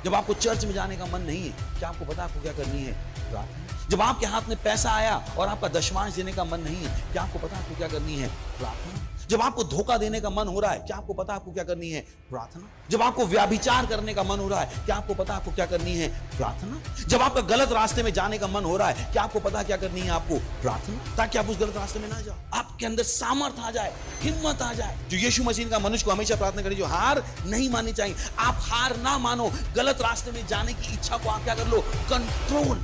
जब आपको चर्च में जाने का मन नहीं है, क्या आपको पता आपको क्या करनी है? प्रार्थना। जब आपके हाथ में पैसा आया और आपका दशमांश देने का मन नहीं है, क्या आपको पता आपको क्या करनी है? प्रार्थना। जब आपको धोखा देने का मन हो रहा है, क्या आपको पता आपको क्या करनी है? प्रार्थना। जब आपको व्याभिचार करने का मन हो रहा है, क्या आपको पता आपको क्या करनी है? प्रार्थना। जब आपका गलत रास्ते में जाने का मन हो रहा है, क्या आपको पता क्या करनी है? आपको प्रार्थना, ताकि आप उस गलत रास्ते में ना जाओ, आपके अंदर सामर्थ आ जाए, हिम्मत आ जाए। जो यीशु मसीह का मनुष्य को हमेशा प्रार्थना करें, जो हार नहीं माननी चाहिए। आप हार ना मानो, गलत रास्ते में जाने की इच्छा को आप क्या कर लो? कंट्रोल।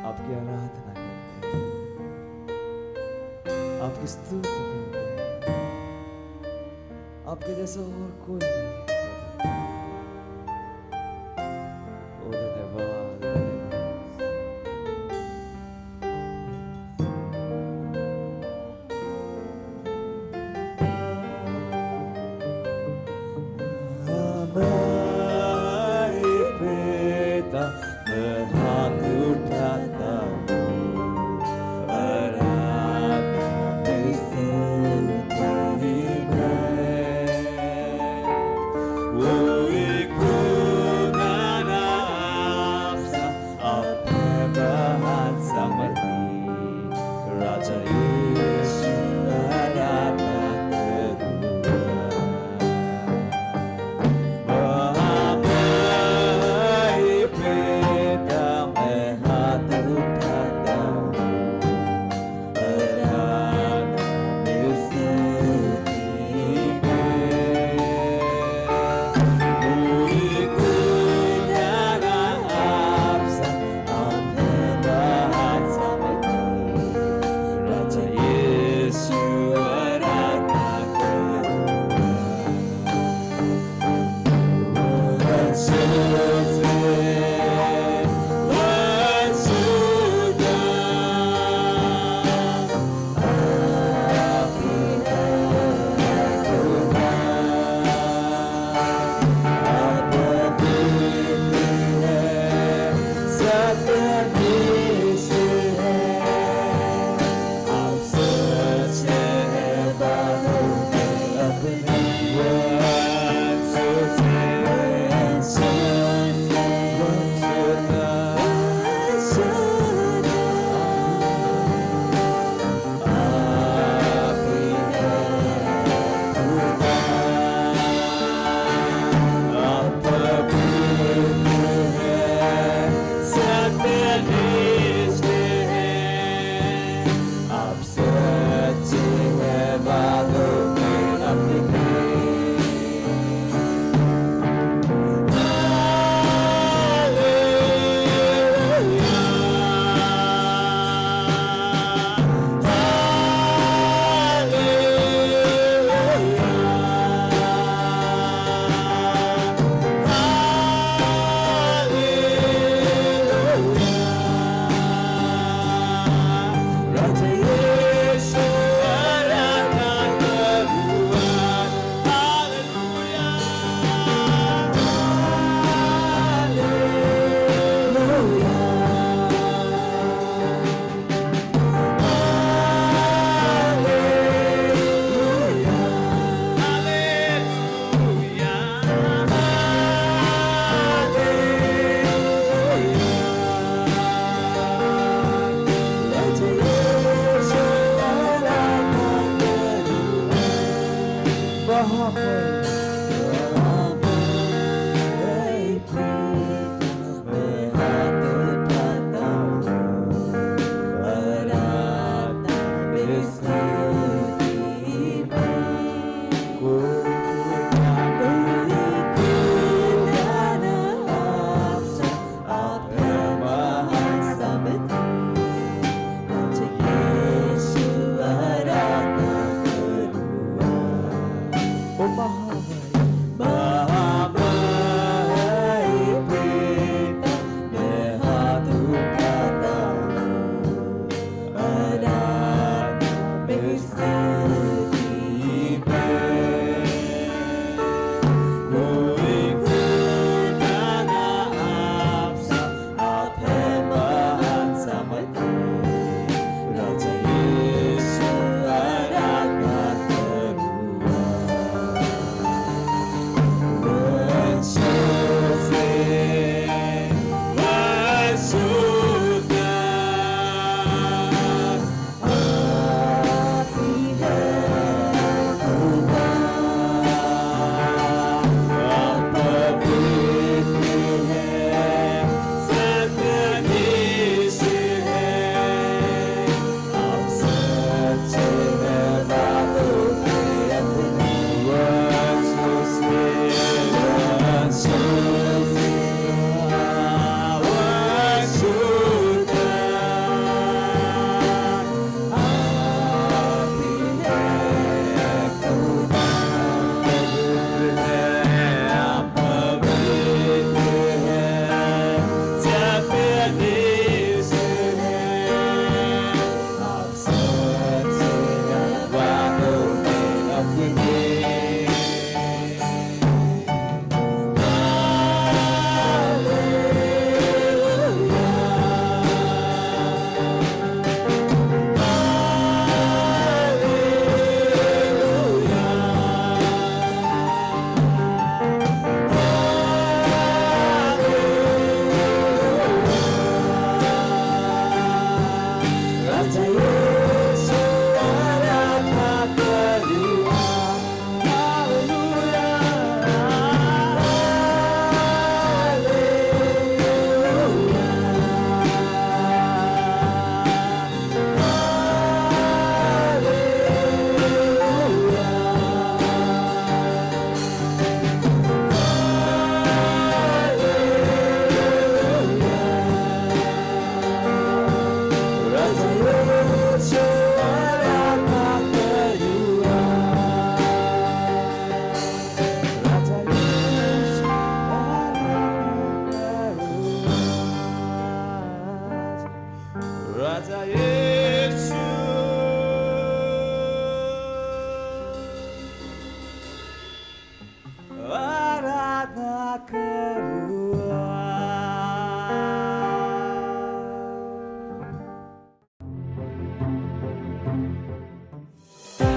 आपकी आराधना करते हैं, आपकी स्तुति करते हैं। आपके जैसा और कोई नहीं है प्रभु। ओ धन्यवाद, हमारे पिता मैं हाथ उठाता हूँ, आराधना में स्तुति में। वो एक गाना आपसा, आपने महान सामर्थी, राजा यीशु आराधना करूँगा।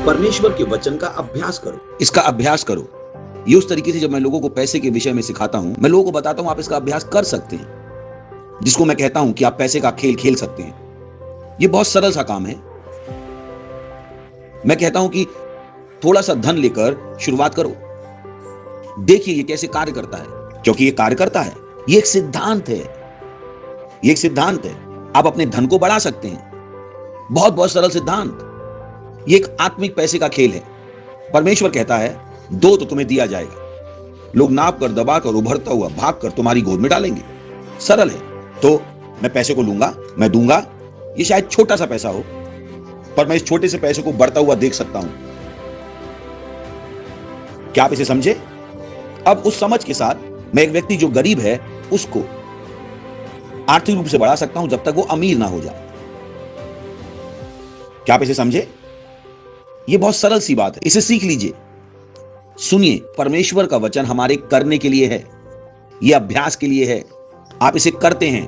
परमेश्वर के वचन का अभ्यास करो, इसका अभ्यास करो। ये उस तरीके से जब मैं लोगों को पैसे के विषय में सिखाता हूं, मैं लोगों को बताता हूं आप इसका अभ्यास कर सकते हैं, जिसको मैं कहता हूं कि आप पैसे का खेल खेल सकते हैं। ये बहुत सरल सा काम है। मैं कहता हूं कि थोड़ा सा धन लेकर शुरुआत करो, देखिए ये कैसे कार्य करता है, क्योंकि ये कार्य करता है। ये एक सिद्धांत है, ये एक सिद्धांत है। आप अपने धन को बढ़ा सकते हैं, बहुत बहुत सरल सिद्धांत। ये एक आत्मिक पैसे का खेल है। परमेश्वर कहता है दो तो तुम्हें दिया जाएगा, लोग नाप कर, दबा कर, उभरता हुआ भाग कर तुम्हारी गोद में डालेंगे। सरल है। तो मैं पैसे को लूंगा, मैं दूंगा। ये शायद छोटा सा पैसा हो, पर मैं इस छोटे से पैसे को बढ़ता हुआ देख सकता हूं। क्या आप इसे समझे? अब उस समझ के साथ मैं एक व्यक्ति जो गरीब है उसको आर्थिक रूप से बढ़ा सकता हूं जब तक वो अमीर ना हो जाए। क्या आप इसे समझे? ये बहुत सरल सी बात है, इसे सीख लीजिए। सुनिए, परमेश्वर का वचन हमारे करने के लिए है, यह अभ्यास के लिए है। आप इसे करते हैं।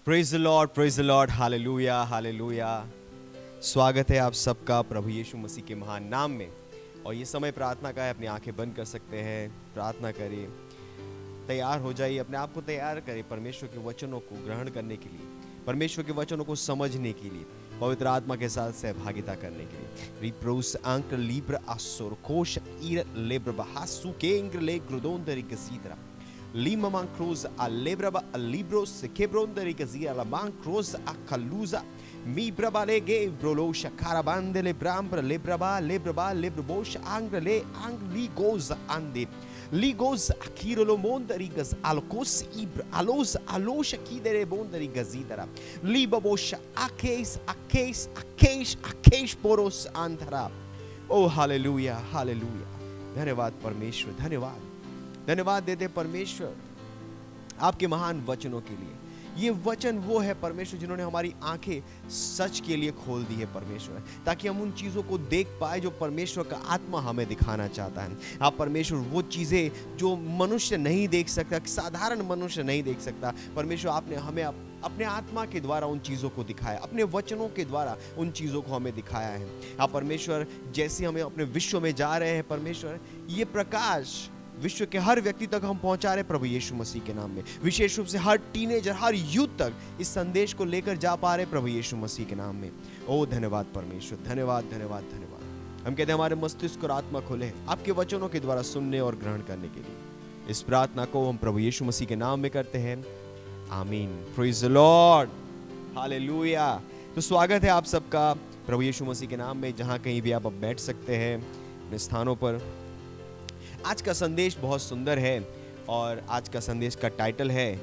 Praise the Lord, hallelujah, hallelujah. स्वागत है आप सबका प्रभु यीशु मसीह के महान नाम में। और ये समय प्रार्थना का है, अपनी आंखें बंद कर सकते हैं, प्रार्थना करिए, तैयार हो जाइए, अपने आप को तैयार करिए परमेश्वर के वचनों को ग्रहण करने के लिए, परमेश्वर के वचनों को समझने के लिए, पवित्र आत्मा के साथ सहभागिता करने के लिए। रिप्रोस अंक लिब्र असुर कोश ईर लेब्र बहासु के इंग्र ले ग्रुदोंदरी गसीदरा Limamang cruz a lebraba a libros quebronderi gazia la man cruz a caluza mi brabalege brolosha carabande le brambra lebraba lebrabos angle le angli goes ande ligos akirolo monderigas alcos ibr alos alosha kidere bonderi gazidara libabosha akesh poros antara। Oh hallelujah, hallelujah। धन्यवाद परमेश्वर, धन्यवाद देते परमेश्वर आपके महान वचनों के लिए। ये वचन वो है परमेश्वर जिन्होंने हमारी आंखें सच के लिए खोल दी है परमेश्वर, ताकि हम उन चीज़ों को देख पाए जो परमेश्वर का आत्मा हमें दिखाना चाहता है। आप परमेश्वर वो चीज़ें जो मनुष्य नहीं देख सकता, साधारण मनुष्य नहीं देख सकता, परमेश्वर आपने हमें अपने आत्मा के द्वारा उन चीज़ों को दिखाया, अपने वचनों के द्वारा उन चीज़ों को हमें दिखाया है। आप परमेश्वर जैसे हमें अपने विश्व में जा रहे हैं परमेश्वर, ये प्रकाश विश्व के हर व्यक्ति तक हम पहुंचा रहे प्रभु यीशु मसीह के नाम में। विशेष रूप से हर टीनेजर, हर यूथ तक इस संदेश को लेकर जा पा रहे प्रभु यीशु मसीह के नाम में। ओ धन्यवाद परमेश्वर, धन्यवाद, धन्यवाद, धन्यवाद। हम कहते हैं हमारे मस्तिष्क और आत्मा खुले आपके वचनों के द्वारा सुनने और ग्रहण करने के लिए। इस प्रार्थना को हम प्रभु यीशु मसीह के नाम में करते हैं, आमीन। Praise the Lord, hallelujah. तो स्वागत है आप सबका प्रभु यीशु मसीह के नाम में, जहां कहीं भी आप बैठ सकते हैं अपने स्थानों पर। आज का संदेश बहुत सुंदर है और आज का संदेश का टाइटल है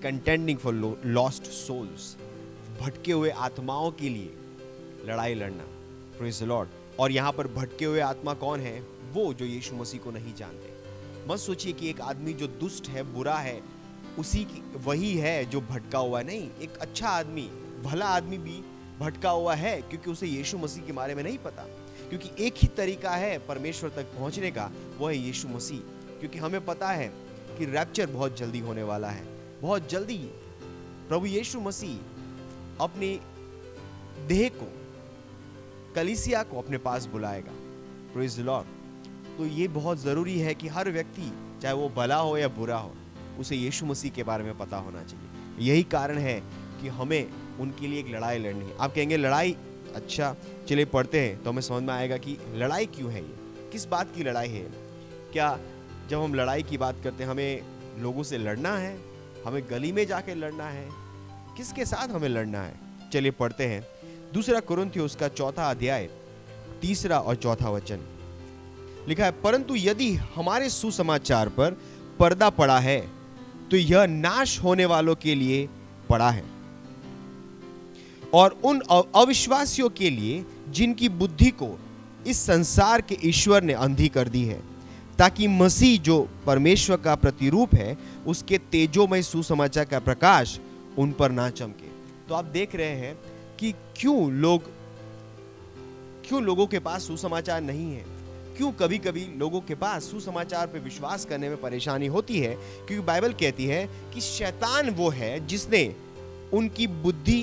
कंटेंडिंग फॉर लॉस्ट सोल्स, भटके हुए आत्माओं के लिए लड़ाई लड़ना। Praise the lord. और यहाँ पर भटके हुए आत्मा कौन है? वो जो यीशु मसीह को नहीं जानते। मत सोचिए कि एक आदमी जो दुष्ट है, बुरा है, वही है जो भटका हुआ है। नहीं, एक अच्छा आदमी, भला आदमी भी भटका हुआ है, क्योंकि उसे यीशु मसीह के बारे में नहीं पता। क्योंकि एक ही तरीका है परमेश्वर तक पहुंचने का, वो है यीशु मसीह। क्योंकि हमें पता है कि रैप्चर बहुत जल्दी होने वाला है, बहुत जल्दी प्रभु यीशु मसीह अपनी देह को, कलीसिया को अपने पास बुलाएगा। Praise the Lord. तो ये बहुत जरूरी है कि हर व्यक्ति, चाहे वो भला हो या बुरा हो, उसे यीशु मसीह के बारे में पता होना चाहिए। यही कारण है कि हमें उनके लिए एक लड़ाई लड़नी है। आप कहेंगे लड़ाई, अच्छा चलिए पढ़ते हैं तो हमें समझ में आएगा कि लड़ाई क्यों है, ये किस बात की लड़ाई है। क्या जब हम लड़ाई की बात करते हैं, हमें लोगों से लड़ना है, हमें गली में जाके लड़ना है, किसके साथ हमें लड़ना है? चलिए पढ़ते हैं। दूसरा कुरिन्थियों का 4 अध्याय 3 और 4 वचन लिखा है, परंतु यदि हमारे सुसमाचार पर पर्दा पड़ा है तो यह नाश होने वालों के लिए पड़ा है, और उन अविश्वासियों के लिए जिनकी बुद्धि को इस संसार के ईश्वर ने अंधी कर दी है, ताकि मसीह जो परमेश्वर का प्रतिरूप है, उसके तेजोमय सुसमाचार का प्रकाश उन पर ना चमके। तो आप देख रहे हैं कि क्यों लोगों के पास सुसमाचार नहीं है, क्यों कभी कभी लोगों के पास सुसमाचार पे विश्वास करने में परेशानी होती है? क्योंकि बाइबल कहती है कि शैतान वो है जिसने उनकी बुद्धि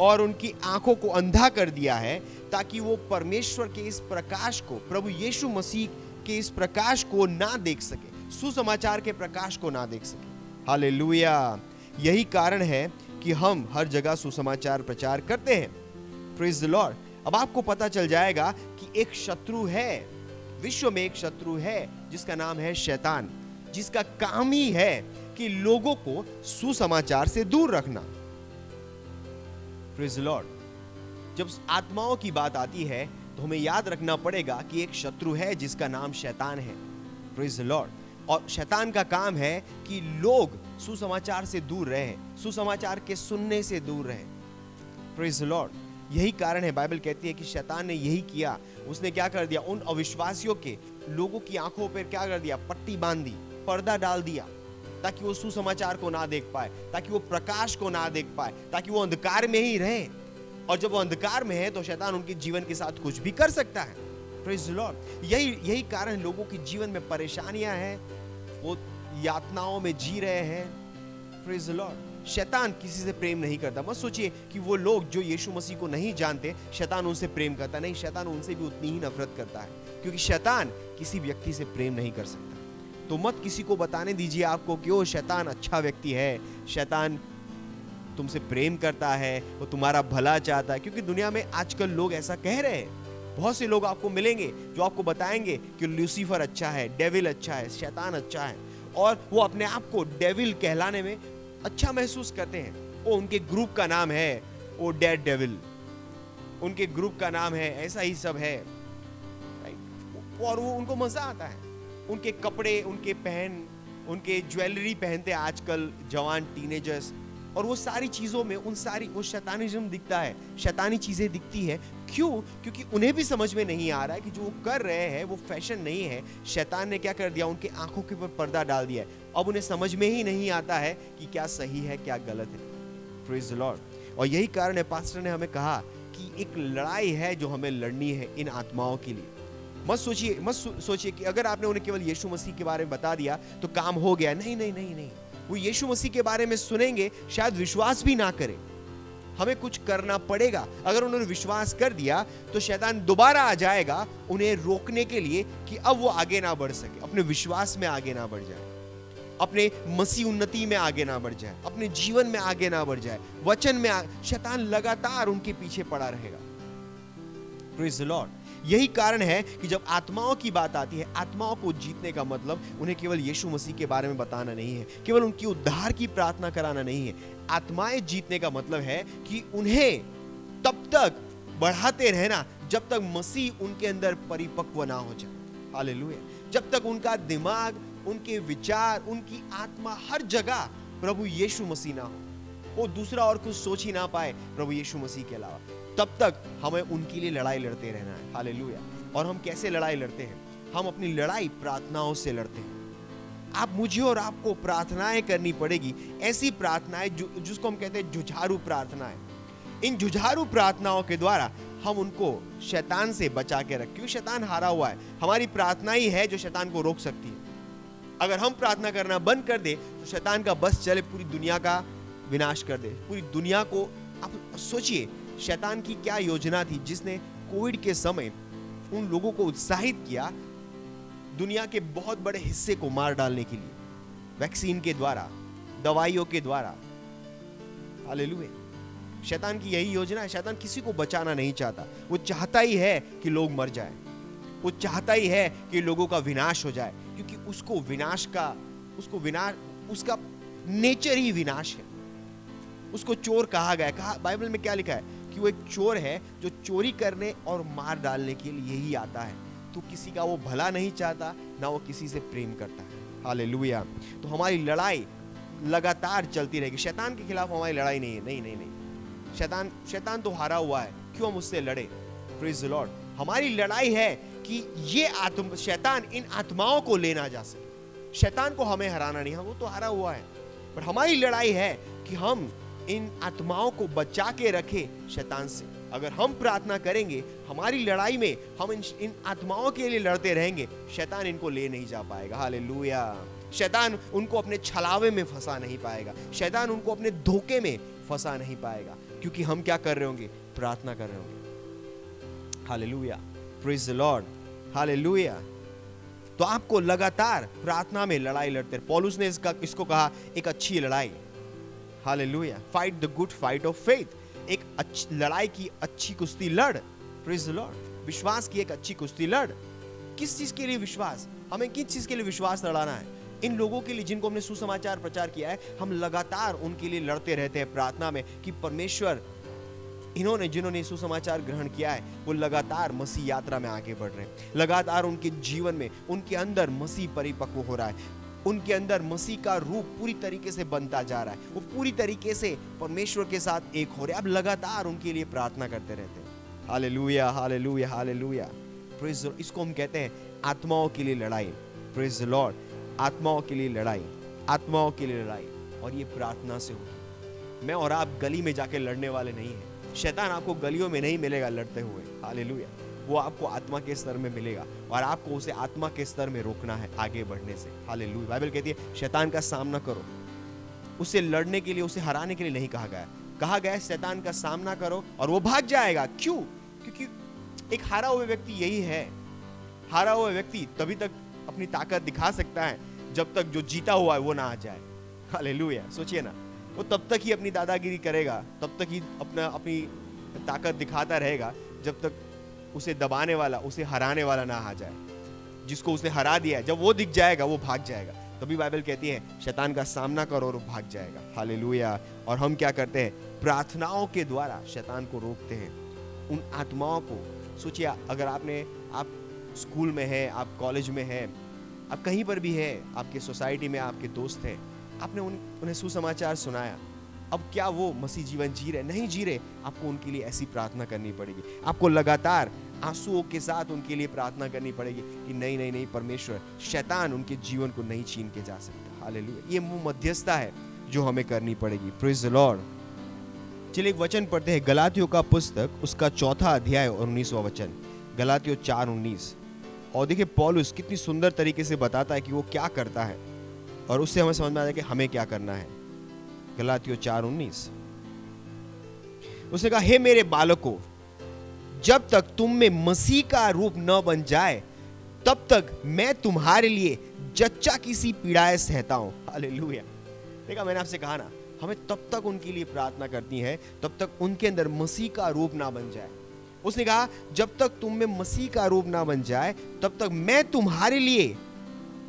और उनकी आंखों को अंधा कर दिया है, ताकि वो परमेश्वर के इस प्रकाश को, प्रभु यीशु मसीह के इस प्रकाश को ना देख सके, सुसमाचार के प्रकाश को ना देख सके। हालेलुया। यही कारण है कि हम हर जगह सुसमाचार प्रचार करते हैं। Praise the Lord. अब आपको पता चल जाएगा कि एक शत्रु है, विश्व में एक शत्रु है जिसका नाम है शैतान, जिसका काम ही है कि लोगों को सुसमाचार से दूर रखना। Praise the Lord. जब आत्माओं की बात आती है तो हमें याद रखना पड़ेगा कि एक शत्रु है जिसका नाम शैतान है। Praise the lord. और शैतान का काम है कि लोग सुसमाचार से दूर रहे, सुसमाचार के सुनने से दूर रहे। Praise the Lord. यही कारण है, बाइबल कहती है कि शैतान ने यही किया। उसने क्या कर दिया? उन अविश्वासियों के लोगों की आंखों पर क्या कर दिया? पट्टी बांध दी, पर्दा डाल दिया, ताकि वो सुसमाचार को ना देख पाए, ताकि वो प्रकाश को ना देख पाए, ताकि वो अंधकार में ही रहे। और जब वो अंधकार में है तो शैतान उनके जीवन के साथ कुछ भी कर सकता है। Praise the Lord. यही कारण लोगों के जीवन में परेशानियां हैं, वो यातनाओं में जी रहे हैं। Praise the Lord. शैतान किसी से प्रेम नहीं करता। मत सोचिए कि वो लोग जो यीशु मसीह को नहीं जानते, शैतान उनसे प्रेम करता। नहीं, शैतान उनसे भी उतनी ही नफरत करता है, क्योंकि शैतान किसी व्यक्ति से प्रेम नहीं कर सकता। तो मत किसी को बताने दीजिए आपको कि वो शैतान अच्छा व्यक्ति है, शैतान तुमसे प्रेम करता है, वो तुम्हारा भला चाहता है। क्योंकि दुनिया में आजकल लोग ऐसा कह रहे हैं। बहुत से लोग आपको मिलेंगे जो आपको बताएंगे कि लूसीफर अच्छा है, डेविल अच्छा है, शैतान अच्छा है, और वो अपने आप को डेविल कहलाने में अच्छा महसूस करते हैं। वो उनके ग्रुप का नाम है वो डेड डेविल, उनके ग्रुप का नाम है ऐसा ही सब है, और वो उनको मजा आता है। उनके कपड़े, उनके उनके ज्वेलरी पहनते हैं आजकल जवान टीनेजर्स, और वो सारी चीजों में वो शैतानिज्म दिखता है, शैतानी चीजें दिखती है। क्यों? क्योंकि उन्हें भी समझ में नहीं आ रहा है कि जो वो कर रहे हैं वो फैशन नहीं है। शैतान ने क्या कर दिया? उनके आंखों के ऊपर पर्दा डाल दिया है। अब उन्हें समझ में ही नहीं आता है कि क्या सही है क्या गलत है। Praise the lord. और यही कारण है, पास्टर ने हमें कहा कि एक लड़ाई है जो हमें लड़नी है इन आत्माओं के लिए। मत सोचिए कि अगर आपने उन्हें केवल यीशु मसीह के बारे में बता दिया तो काम हो गया। नहीं नहीं नहीं नहीं, वो यीशु मसीह के बारे में सुनेंगे, शायद विश्वास भी ना करें। हमें कुछ करना पड़ेगा। अगर उन्होंने विश्वास कर दिया तो शैतान दोबारा आ जाएगा उन्हें रोकने के लिए कि अब वो आगे ना बढ़ सके, अपने विश्वास में आगे ना बढ़ जाए, अपने मसीह उन्नति में आगे ना बढ़ जाए, अपने जीवन में आगे ना बढ़ जाए, वचन में शैतान लगातार उनके पीछे पड़ा रहेगा। Praise the Lord. यही कारण है कि जब आत्माओं की बात आती है, आत्माओं को जीतने का मतलब उन्हें केवल यीशु मसीह के बारे में बताना नहीं है, केवल उनकी उद्धार की प्रार्थना कराना नहीं है। आत्माएं जीतने का मतलब है कि उन्हें तब तक बढ़ाते रहना जब तक मसीह उनके अंदर परिपक्व ना हो जाए। हालेलुया। जब तक उनका दिमाग, उनके विचार, उनकी आत्मा हर जगह प्रभु यीशु मसीह ना हो, वो दूसरा और कुछ सोच ही ना पाए प्रभु यीशु मसीह के अलावा, तब तक हमें उनके लिए लड़ाई लड़ते रहना है। हालेलुया। और हम कैसे लड़ाई लड़ते हैं? हम अपनी लड़ाई प्रार्थनाओं से लड़ते हैं। आप, मुझे और आपको प्रार्थनाएं करनी पड़ेगी, ऐसी प्रार्थनाएं जिसको हम कहते हैं जुझारू प्रार्थनाएं। इन जुझारू प्रार्थनाओं के द्वारा हम उनको शैतान से बचा के रखें, क्योंकि शैतान हारा हुआ है। हमारी प्रार्थना ही है जो शैतान को रोक सकती है। अगर हम प्रार्थना करना बंद कर दे तो शैतान का बस चले, पूरी दुनिया का विनाश कर दे, पूरी दुनिया को। आप सोचिए शैतान की क्या योजना थी, जिसने कोविड के समय उन लोगों को उत्साहित किया दुनिया के बहुत बड़े हिस्से को मार डालने के लिए, वैक्सीन के द्वारा, दवाइयों के द्वारा। हालेलुया। शैतान की यही योजना है। शैतान किसी को बचाना नहीं चाहता, वो चाहता ही है कि लोग मर जाएं, वो चाहता ही है कि लोगों का विनाश हो जाए, क्योंकि उसका नेचर ही विनाश है। उसको चोर कहा गया। कहा बाइबल में क्या लिखा है कि वो एक चोर है जो चोरी करने और मार डालने के लिए ही आता है। तो किसी का वो भला नहीं चाहता, ना वो किसी से प्रेम करता है। हालेलुया। तो हमारी लड़ाई लगातार चलती रहेगी। शैतान के खिलाफ हमारी लड़ाई नहीं है। नहीं नहीं नहीं, शैतान तो हारा हुआ है, क्यों हम उससे लड़े? Praise the Lord. हमारी लड़ाई है कि ये शैतान इन आत्माओं को लेना जा सके। शैतान को हमें हराना नहीं है, वो तो हारा हुआ है। पर हमारी लड़ाई है कि हम इन आत्माओं को बचा के रखे शैतान से। अगर हम प्रार्थना करेंगे, हमारी लड़ाई में हम इन आत्माओं के लिए लड़ते रहेंगे, शैतान इनको ले नहीं जा पाएगा। हालेलुया। शैतान उनको अपने छलावे में फंसा नहीं पाएगा, शैतान उनको अपने धोखे में फंसा नहीं पाएगा, क्योंकि हम क्या कर रहे होंगे? प्रार्थना कर रहे होंगे। Hallelujah, praise the Lord, hallelujah. तो आपको लगातार प्रार्थना में लड़ाई लड़ते हैं। पौलुस ने इसको कहा एक अच्छी लड़ाई। Hallelujah, fight the good fight of faith, एक अच्छी लड़ाई की अच्छी कुश्ती लड़। प्रेज द लॉर्ड, विश्वास की एक अच्छी कुश्ती लड़। किस चीज के लिए विश्वास? हमें किस चीज के लिए विश्वास लड़ाना है? इन लोगों के लिए जिनको हमने सुसमाचार प्रचार किया है, हम लगातार उनके लिए लड़ते रहते हैं प्रार्थना में कि परमेश्वर, जिन्होंने सुसमाचार ग्रहण किया है, वो लगातार मसीह यात्रा में आगे बढ़ रहे हैं। लगातार उनके जीवन में, उनके अंदर मसीह परिपक्व हो रहा है, उनके अंदर मसीह का रूप पूरी तरीके से बनता जा रहा है, वो पूरी तरीके से परमेश्वर के साथ एक हो रहे हैं। अब लगातार उनके लिए प्रार्थना करते रहते हैं। Hallelujah, hallelujah, hallelujah, praise the Lord. इसको हम कहते हैं आत्माओं के लिए लड़ाई। प्रेज द लॉर्ड, आत्माओं के लिए लड़ाई, आत्माओं के लिए लड़ाई, और ये प्रार्थना से होगी। मैं और आप गली में जाके लड़ने वाले नहीं हैं। शैतान आपको गलियों में नहीं मिलेगा लड़ते हुए। हालेलुया, वो आपको आत्मा के स्तर में मिलेगा, और आपको उसे आत्मा के स्तर में रोकना है आगे बढ़ने से। हालेलुया। बाइबल कहती है शैतान का सामना करो। उसे लड़ने के लिए, उसे हराने के लिए नहीं कहा गया। कहा गया शैतान का सामना करो और वो भाग जाएगा। क्यों? क्योंकि एक हारा हुआ व्यक्ति यही है। हारा हुआ व्यक्ति तभी तक अपनी ताकत दिखा सकता है जब तक जो जीता हुआ है वो ना आ जाए। हालेलुया। सोचिए ना, वो तब तक ही अपनी दादागिरी करेगा, तब तक ही अपनी ताकत दिखाता रहेगा जब तक उसे दबाने वाला, उसे हराने वाला ना आ जाए। जिसको उसने हरा दिया है, जब वो दिख जाएगा वो भाग जाएगा। तभी बाइबल कहती है शैतान का सामना करो और वो भाग जाएगा। हालेलुया। और हम क्या करते हैं? प्रार्थनाओं के द्वारा शैतान को रोकते हैं, उन आत्माओं को। सोचिए, अगर आप स्कूल में हैं, आप कॉलेज में हैं, आप कहीं पर भी है, आपके सोसाइटी में आपके दोस्त हैं, आपने उन्हें सुसमाचार सुनाया, अब क्या वो मसीह जीवन जी रहे? नहीं जी रहे। आपको उनके लिए ऐसी प्रार्थना करनी पड़ेगी। आपको लगातार आंसुओं के साथ उनके लिए प्रार्थना करनी पड़ेगी कि नहीं नहीं नहीं, परमेश्वर, शैतान उनके जीवन को नहीं छीन के जा सकता। हालेलुया। ये वो मध्यस्थता है जो हमें करनी पड़ेगी। Praise the Lord. चलिए एक वचन पढ़ते हैं, गलातियों का पुस्तक, उसका 4 अध्याय और 19वां वचन। गलातियों 4:19। और देखिए पौलुस कितनी सुंदर तरीके से बताता है कि वो क्या करता है, और उससे हमें समझ में आता है कि हमें क्या करना है। गलातियों 4:19, उसने कहा, हे मेरे बालकों, जब तक तुम में मसीह का रूप न बन जाए तब तक मैं तुम्हारे लिए जच्चा की सी पीड़ाएं सहता हूं। हालेलुया। देखा, मैंने आपसे कहा ना, हमें तब तक उनके लिए प्रार्थना करनी है तब तक उनके अंदर मसीह का रूप ना बन जाए। उसने कहा जब तक तुम में मसीह का रूप ना बन जाए तब तक मैं तुम्हारे लिए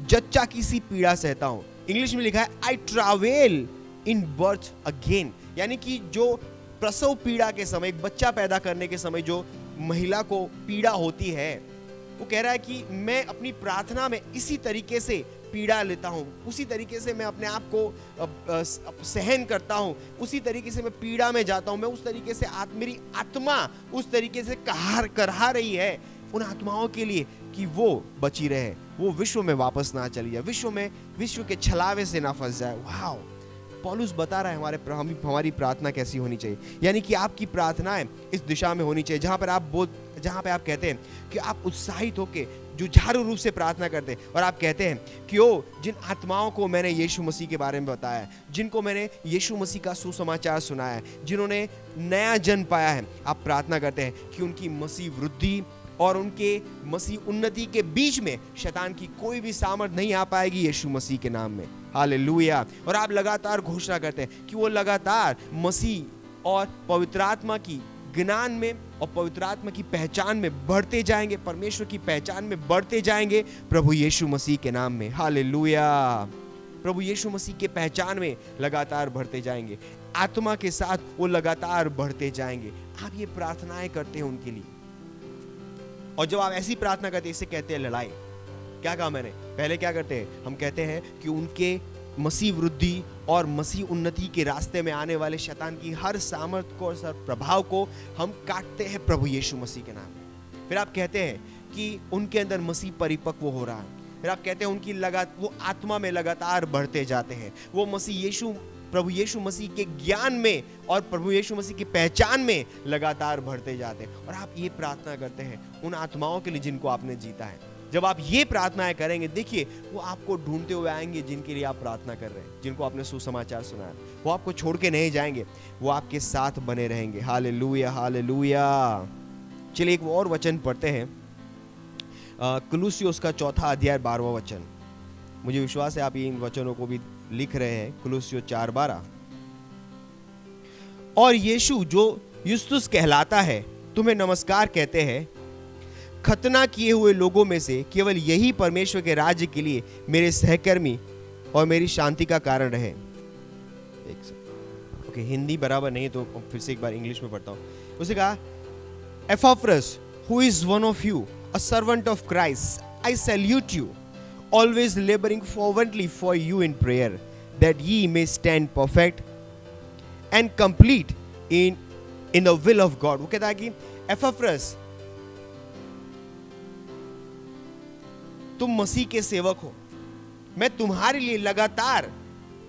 जच्चा की सी पीड़ा सहता हूं। इंग्लिश में लिखा है I travel in birth again, यानी कि जो प्रसव पीड़ा के समय, एक बच्चा पैदा करने के समय जो महिला को पीड़ा होती है, वो कह रहा है कि मैं अपनी प्रार्थना में इसी तरीके से पीड़ा लेता हूं, उसी तरीके से मैं अपने आप को सहन करता हूं, उसी तरीके से मैं पीड़ा में जाता हूं, मैं उस तरीके से मेरी आत्मा उस तरीके से करहा रही है उन आत्माओं के लिए कि वो बची रहे, वो विश्व में वापस ना चली जाए, विश्व के छलावे से ना फंस जाए। वाह, पौलुस बता रहा है हमारी प्रार्थना कैसी होनी चाहिए। यानी कि आपकी प्रार्थनाएं इस दिशा में होनी चाहिए जहां पे आप कहते हैं कि आप उत्साहित होकर जुझारू रूप से प्रार्थना करते हैं, और आप कहते हैं कि ओ, जिन आत्माओं को मैंने यीशु मसीह के बारे में बताया, जिनको मैंने यीशु मसीह का सुसमाचार सुनाया है, जिन्होंने नया जन्म पाया है, आप प्रार्थना करते हैं कि उनकी मसीह वृद्धि और उनके मसीह उन्नति के बीच में शैतान की कोई भी सामर्थ नहीं आ पाएगी यीशु मसीह के नाम में। हालेलुया। और आप लगातार घोषणा करते हैं कि वो लगातार मसीह और पवित्र आत्मा की ज्ञान में और पवित्र आत्मा की पहचान में बढ़ते जाएंगे, परमेश्वर की पहचान में बढ़ते जाएंगे प्रभु यीशु मसीह के नाम में। हालेलुया। प्रभु यीशु मसीह के पहचान में लगातार बढ़ते जाएंगे, आत्मा के साथ वो लगातार बढ़ते जाएंगे। आप ये प्रार्थनाएं करते हैं उनके लिए, और जब आप ऐसी प्रार्थना करते हैं, इसे कहते हैं लड़ाई। क्या कहा मैंने? पहले क्या करते हैं? हम कहते हैं कि उनके मसीह वृद्धि और मसीह उन्नति के रास्ते में आने वाले शैतान की हर सामर्थ को और हर प्रभाव को हम काटते हैं प्रभु यीशु मसीह के नाम में। फिर आप कहते हैं कि उनके अंदर मसीह परिपक्व हो रहा है। फिर आप कहते हैं वो आत्मा में लगातार बढ़ते जाते हैं, वो मसीह यीशु प्रभु यीशु मसीह के ज्ञान में और प्रभु यीशु मसीह की पहचान में लगातार बढ़ते जाते हैं। और आप ये प्रार्थना करते हैं उन आत्माओं के लिए जिनको आपने जीता है। जब आप ये प्रार्थनाएं करेंगे, देखिए वो आपको ढूंढते हुए आएंगे, जिनके लिए आप प्रार्थना कर रहे हैं, जिनको आपने सुसमाचार सुनाया, वो आपको छोड़ के नहीं जाएंगे, वो आपके साथ बने रहेंगे। Hallelujah, hallelujah. चलिए एक और वचन पढ़ते हैं, कुलुस्सियों का 4 अध्याय 12वां वचन। मुझे विश्वास है आप इन वचनों को भी लिख रहे हैं। कुलुस्सियों 4:12। और यीशु जो युस्तुस कहलाता है तुम्हें नमस्कार कहते हैं। खतना किए हुए लोगों में से केवल यही परमेश्वर के राज्य के लिए मेरे सहकर्मी और मेरी शांति का कारण रहे। ओके, हिंदी बराबर नहीं तो फिर से एक बार इंग्लिश में पढ़ता हूं। उसने कहा, एपाफ्रस who is one of you, a servant of Christ, I salute you, always laboring fervently for you in prayer, that ye may stand perfect and complete in the will of God। वो कहता है कि एपाफ्रस, तुम मसीह के सेवक हो, मैं तुम्हारे लिए लगातार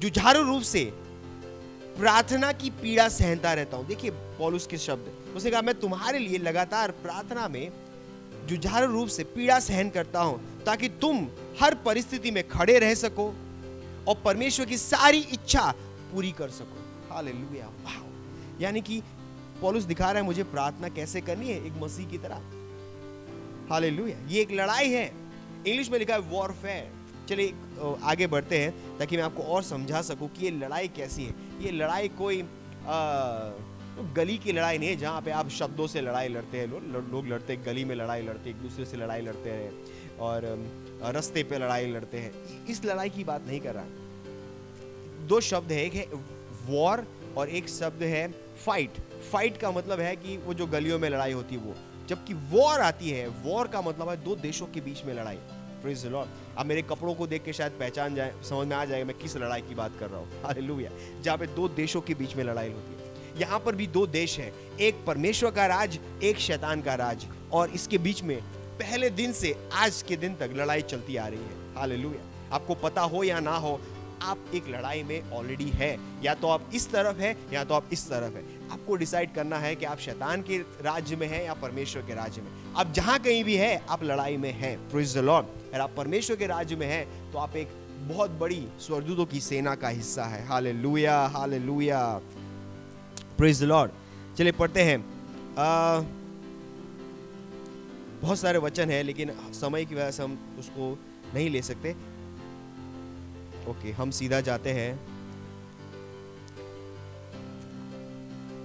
जुझारू रूप से प्रार्थना की पीड़ा सहनता रहता हूं। देखिए पौलुस के शब्द, उसने कहा मैं तुम्हारे लिए लगातार प्रार्थना में जुझारू रूप से पीड़ा सहन करता हूं, ताकि तुम हर परिस्थिति में खड़े रह सको और परमेश्वर की सारी इच्छा पूरी कर सको। हालेलुया, वाह। यानी कि पौलुस दिखा रहा है मुझे प्रार्थना कैसे करनी है, एक मसीह की तरह। हालेलुया, ये एक लड़ाई है। इंग्लिश में लिखा है वॉरफेयर। चलिए आगे बढ़ते हैं ताकि मैं आपको और समझा सकूं कि ये लड़ाई कैसी है। ये लड़ाई कोई गली की लड़ाई नहीं है जहाँ पे आप शब्दों से लड़ाई लड़ते हैं। लोग लड़ते हैं, गली में लड़ाई लड़ते हैं, एक दूसरे से लड़ाई लड़ते हैं और रास्ते पे लड़ाई लड़ते हैं। इस लड़ाई की बात नहीं कर रहा। 2 शब्द है, एक है वॉर और एक शब्द है फाइट। फाइट का मतलब है कि वो जो गलियों में लड़ाई होती है वो, जबकि वॉर आती है, वॉर का मतलब है 2 देशों के बीच में लड़ाई। Praise the Lord. अब मेरे कपड़ों को देख के शायद पहचान जाए, समझ में आ जाएगा मैं किस लड़ाई की बात कर रहा हूँ। हालेलुया। जहाँ पे 2 देशों के बीच में लड़ाई होती है। यहाँ पर भी 2 देश हैं, एक परमेश्वर का राज, एक शैतान का राज, और इसके बीच में पहले दिन से आज के दिन तक लड़ाई चलती आ रही है। हालेलुया। आपको पता हो या ना हो, आप एक लड़ाई में ऑलरेडी है। या तो आप इस तरफ है या तो आप इस तरफ है। आपको डिसाइड करना है कि आप शैतान के राज्य में हैं या परमेश्वर के राज्य में। आप जहां कहीं भी है, आप लड़ाई में हैं। Praise the Lord. अगर आप परमेश्वर के राज्य में हैं तो आप एक बहुत बड़ी स्वर्गदूतों की सेना का हिस्सा है। Hallelujah, hallelujah, praise the Lord. चलिए पढ़ते हैं। बहुत सारे वचन हैं लेकिन समय की वजह से हम उसको नहीं ले सकते। ओके, हम सीधा जाते हैं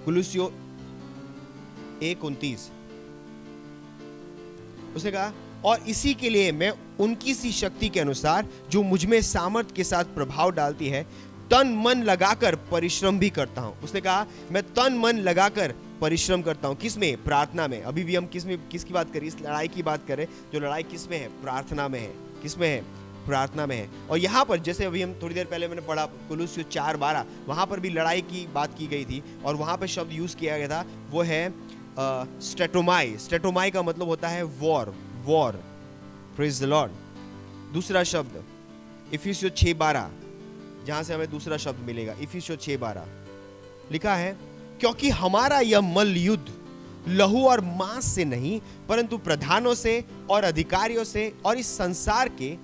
कुलुस्सियों 1:29। उसने कहा, और इसी के लिए मैं उनकी सी शक्ति के अनुसार जो मुझ में सामर्थ के साथ प्रभाव डालती है, तन मन लगाकर परिश्रम भी करता हूं। उसने कहा मैं तन मन लगाकर परिश्रम करता हूं। किस में? प्रार्थना में। अभी भी हम किसकी बात करें? इस लड़ाई की बात करें। जो लड़ाई किस में है? प्रार्थना में है। किस में है? प्रार्थना में है। और यहाँ पर जैसे अभी हम थोड़ी देर पहले मैंने पढ़ा कुलुस्सियों 4:12, वहां पर भी लड़ाई की बात की गई थी और वहां पर शब्द यूज किया गया था, वो है स्ट्रेटोमाई। स्ट्रेटोमाई का मतलब होता है war, war. Praise the Lord. दूसरा शब्द इफिसियों 6:12, जहां से हमें दूसरा शब्द मिलेगा, इफिसियों 6:12 लिखा है, क्योंकि हमारा यह मल्ल युद्ध लहू और मांस से नहीं परंतु प्रधानों से और अधिकारियों से और इस संसार के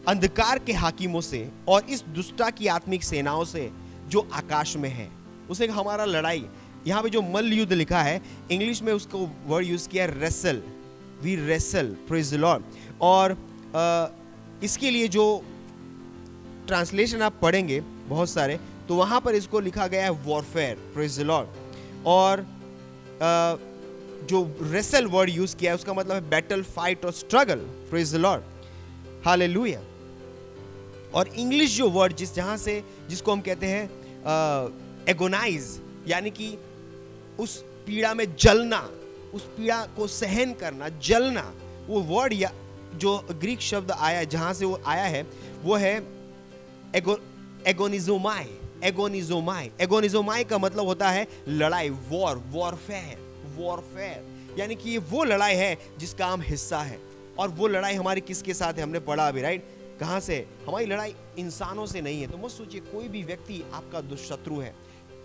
अंधकार के हाकिमों से और इस दुष्टता की आत्मिक सेनाओं से जो आकाश में है। उसे हमारा लड़ाई, यहाँ पे जो मल्ल युद्ध लिखा है, इंग्लिश में उसको वर्ड यूज किया wrestle. We wrestle, praise the lord. और इसके लिए जो ट्रांसलेशन आप पढ़ेंगे बहुत सारे, तो वहां पर इसको लिखा गया है वॉरफेयर, प्रेज़ द लॉर्ड। और जो रेसल वर्ड यूज किया है उसका मतलब है बैटल, फाइट और struggle, praise the Lord. Hallelujah. और इंग्लिश जो वर्ड जिसको हम कहते हैं एगोनाइज, यानी कि उस पीड़ा में जलना, उस पीड़ा को सहन करना, जलना, वो वर्ड या जो ग्रीक शब्द आया जहां से वो आया है वो है एगोनिजोमाई। एगोनिजोमाई, एगोनिजोमाई का मतलब होता है लड़ाई, वॉर, वॉरफेयर, वॉरफेयर। यानी कि ये वो लड़ाई है जिसका हम हिस्सा है। और वो लड़ाई हमारी किसके साथ है? हमने पढ़ा अभी, राइट? कहाँ से है? हमारी लड़ाई इंसानों से नहीं है। तो मत सोचिए कोई भी व्यक्ति आपका दुष्शत्रु है।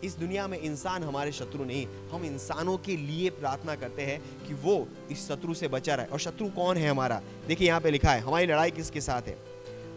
इस दुनिया में इंसान हमारे शत्रु नहीं। हम इंसानों के लिए प्रार्थना करते हैं कि वो इस शत्रु से बचा रहे। और शत्रु कौन है हमारा? देखिए यहाँ पे लिखा है, हमारी लड़ाई किसके साथ है?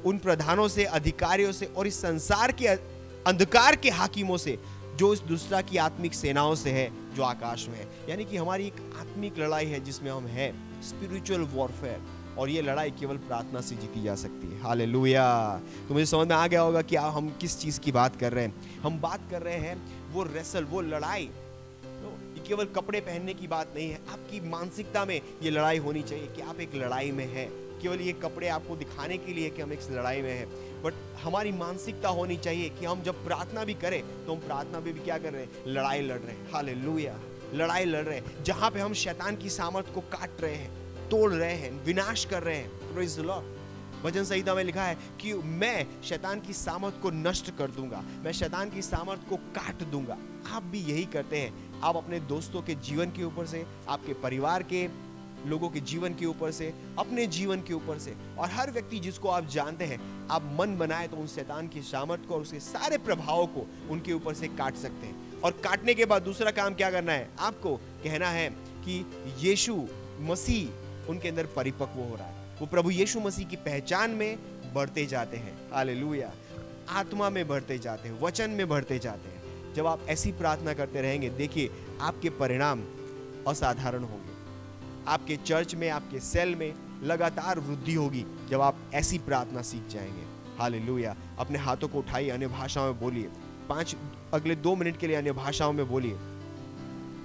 उन प्रधानों से, अधिकारियों से और इस संसार के अंधकार के हाकिमों से, जो इस दूसरा की आत्मिक सेनाओं से है जो आकाश में है। यानी कि हमारी एक आत्मिक लड़ाई है जिसमें हम हैं, स्पिरिचुअल वॉरफेयर। और ये लड़ाई केवल प्रार्थना से जीती जा सकती है। हालेलुया। तो मुझे समझ में आ गया होगा कि हम किस चीज की बात कर रहे हैं। हम बात कर रहे हैं वो रेसल, वो लड़ाई। ये केवल कपड़े पहनने की बात नहीं है। आपकी मानसिकता में ये लड़ाई होनी चाहिए कि आप एक लड़ाई में हैं। केवल ये कपड़े आपको दिखाने के लिए कि हम एक लड़ाई में हैं, बट हमारी मानसिकता होनी चाहिए कि हम जब प्रार्थना भी करें तो हम प्रार्थना में भी क्या कर रहे हैं? लड़ाई लड़ रहे हैं। हालेलुया। लड़ाई लड़ रहे हैं जहां पे हम शैतान की सामर्थ को काट रहे हैं, तोड़ रहे हैं, विनाश कर रहे हैं। Praise the Lord. वचन संहिता में लिखा है कि मैं शैतान की सामर्थ को नष्ट कर दूंगा, मैं शैतान की सामर्थ को काट दूंगा। आप भी यही करते हैं। आप अपने दोस्तों के जीवन के ऊपर से, आपके परिवार के लोगों के जीवन के ऊपर से, अपने जीवन के ऊपर से, और हर व्यक्ति जिसको आप जानते हैं, आप मन बनाए तो उन शैतान की सामर्थ को और उसके सारे प्रभावों को उनके ऊपर से काट सकते हैं। और काटने के बाद दूसरा काम क्या करना है? आपको कहना है कि यीशु मसीह उनके अंदर परिपक्व हो रहा है। वो प्रभु यीशु मसीह की पहचान में बढ़ते जाते हैं। हालेलुया। आत्मा में बढ़ते जाते हैं, वचन में बढ़ते जाते हैं। जब आप ऐसी प्रार्थना करते रहेंगे, देखिए आपके परिणाम असाधारण होंगे। आपके चर्च में, आपके सेल में लगातार वृद्धि होगी जब आप ऐसी प्रार्थना सीख जाएंगे। हालेलुया। अपने हाथों को उठाइए, अन्य भाषाओं में बोलिए। अगले 2 मिनट के लिए अन्य भाषाओं में बोलिए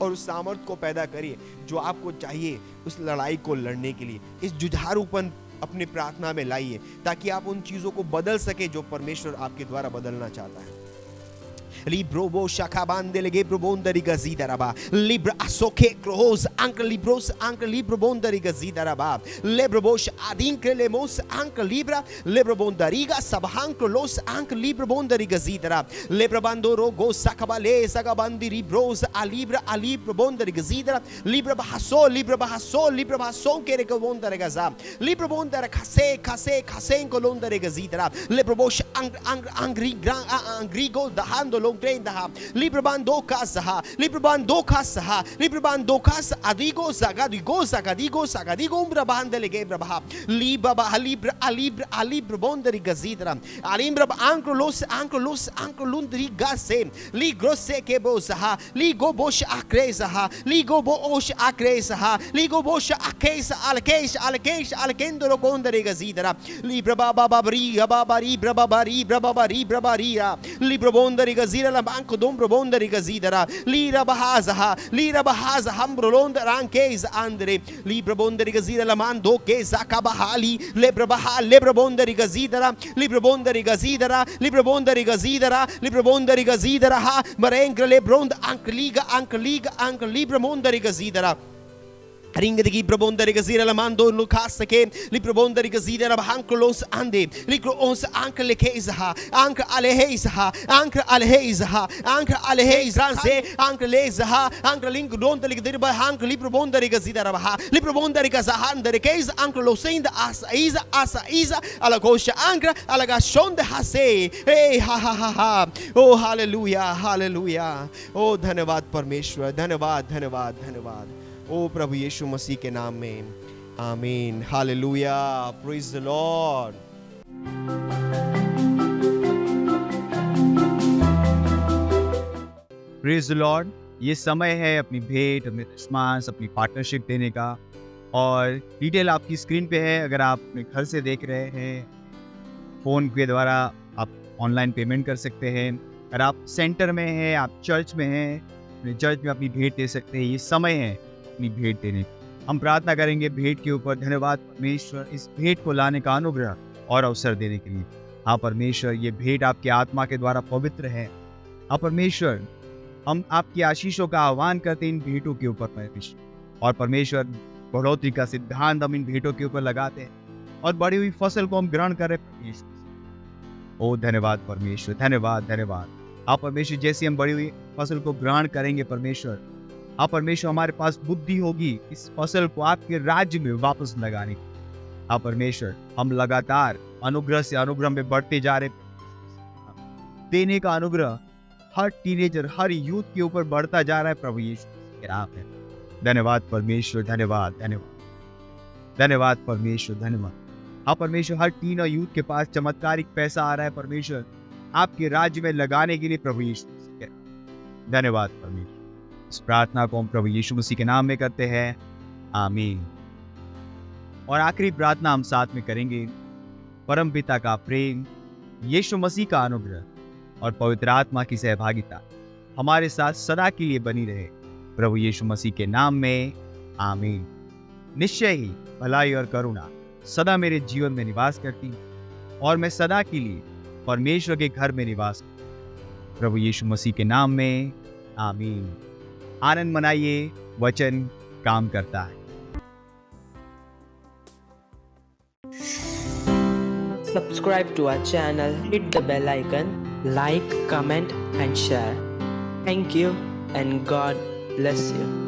और उस सामर्थ्य को पैदा करिए जो आपको चाहिए उस लड़ाई को लड़ने के लिए। इस जुझारूपन अपनी प्रार्थना में लाइए ताकि आप उन चीजों को बदल सके जो परमेश्वर आपके द्वारा बदलना चाहता है। Librobo shakabande lege probondari gazidaraba. Libra asoke crohos anke libros anke librobondari gazidaraba. Lebrobosh adinkre lemos anke libra lebrobondariga sabahanko los anke librobondari gazidara. Lebrabandoro go sakabale sakabandi libros alibra alibrobondari gazidara. Libra bahaso kere kobondari gaza. Librobondara kase kolondari gazidara. Lebrobosh angrigo dahando Librabando Kasaha, Adigo Sagadigo, Umbrabandele Braha, Libra Bondari Gazidra, Alimbra Uncle Lundri Gasse, Ligrose Kebosaha, Ligo Bosh Akresaha, Ligo Bosh Akresaha, Ligo Bosh Akesa, Alkendoro Gondari Gazidra, Libra Babari, Libra Bondari Gazira la banco dombro bondari gazidara lira bahaza hambrolonda rankes andre libra bondari gazira la mando ke zakabahali lebra bondari gazidara libra bondari gazidara ha marengra lebronda ank libra bondari gazidara Ringadi Brabondari Gazira Lamando Lucasake, Librabondari Gazira Hankolos Ande, Licros Uncle Lekezaha, Uncle Alehezaha, Uncle Lezaha, Uncle Lingdon, the Ligdiba, Uncle Librabondari Gazira Raha, Librabondari Gazahan, the case Uncle Losain, the Asa, Alagosha Ankra, Alagashon the Hase, hey, ha. Oh, hallelujah. Oh, Dhanavad Parmeshwar, Dhanavad. ओ प्रभु यीशु मसीह के नाम में आमीन। Hallelujah. Praise the Lord. Praise the Lord. ये समय है अपनी भेंट, अपने रिस्पॉन्स, अपनी पार्टनरशिप देने का, और डिटेल आपकी स्क्रीन पे है। अगर आप अपने घर से देख रहे हैं, फ़ोन के द्वारा आप ऑनलाइन पेमेंट कर सकते हैं। अगर आप सेंटर में हैं, आप चर्च में हैं, अपने चर्च में अपनी भेंट दे सकते हैं। ये समय है अपनी भेंट देने की। हम प्रार्थना करेंगे भेंट के ऊपर। धन्यवाद परमेश्वर इस भेंट को लाने का अनुग्रह और अवसर देने के लिए। हाँ परमेश्वर, ये भेंट आपके आत्मा के द्वारा पवित्र है। हाँ परमेश्वर, हम आपकी आशीषों का आह्वान करते हैं इन भेंटों के ऊपर परमेश्वर। और परमेश्वर, बढ़ोतरी का सिद्धांत हम इन भेंटों के ऊपर लगाते हैं और बड़ी हुई फसल को हम ग्रहण करें परमेश्वर। ओ धन्यवाद परमेश्वर, धन्यवाद। आप परमेश्वर, जैसे हम बड़ी हुई फसल को ग्रहण करेंगे परमेश्वर, आप परमेश्वर हमारे पास बुद्धि होगी इस फसल को आपके राज्य में वापस लगाने की। आप परमेश्वर, हम लगातार अनुग्रह से अनुग्रह में बढ़ते जा रहे। देने का अनुग्रह हर टीनेजर, हर यूथ के ऊपर बढ़ता जा रहा है प्रभु यीशु के नाम में। धन्यवाद परमेश्वर, धन्यवाद धन्यवाद धन्यवाद परमेश्वर, धन्यवाद। हाँ परमेश्वर, हर टीन और यूथ के पास चमत्कारिक पैसा आ रहा है परमेश्वर, आपके राज्य में लगाने के लिए प्रभु यीशु मसीह के नाम। धन्यवाद परमेश्वर। इस प्रार्थना को हम प्रभु यीशु मसीह के नाम में करते हैं, आमीन। और आखिरी प्रार्थना हम साथ में करेंगे। परम पिता का प्रेम, यीशु मसीह का अनुग्रह और पवित्र आत्मा की सहभागिता हमारे साथ सदा के लिए बनी रहे, प्रभु यीशु मसीह के नाम में, आमीन। निश्चय ही भलाई और करुणा सदा मेरे जीवन में निवास करती और मैं सदा के लिए परमेश्वर के घर में निवास करता, प्रभु यीशु मसीह के नाम में, आमीन। आनंद मनाइए, वचन काम करता है। Subscribe to our channel, hit the bell icon, like, comment and share. Thank you and God bless you.